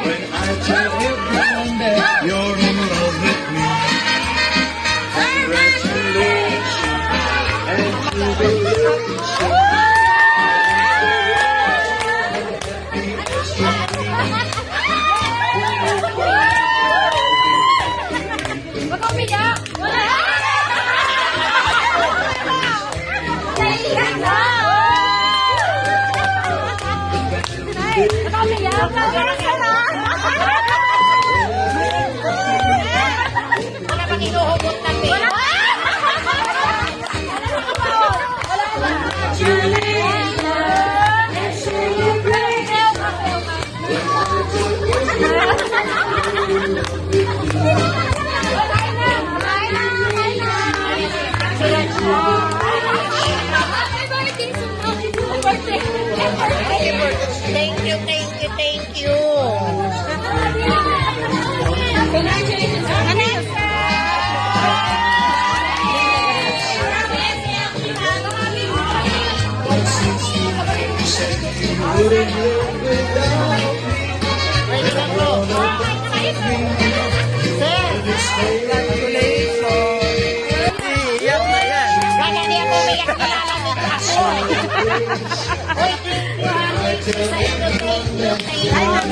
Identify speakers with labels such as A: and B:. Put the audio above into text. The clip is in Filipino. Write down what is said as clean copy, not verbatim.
A: when I tell everyone that you're in love with me. Congratulations and jubilations.
B: Huwag kang umiyak! Naiiyak na! Huwag kang umiyak! Naiiyak ka na! Wala bang inuhugot na pin? Thank you, thank you, thank you.
A: Iyak na yan.
B: Kaya di ako umiyak, nilalamig ako. Uy, thank you. Thank you.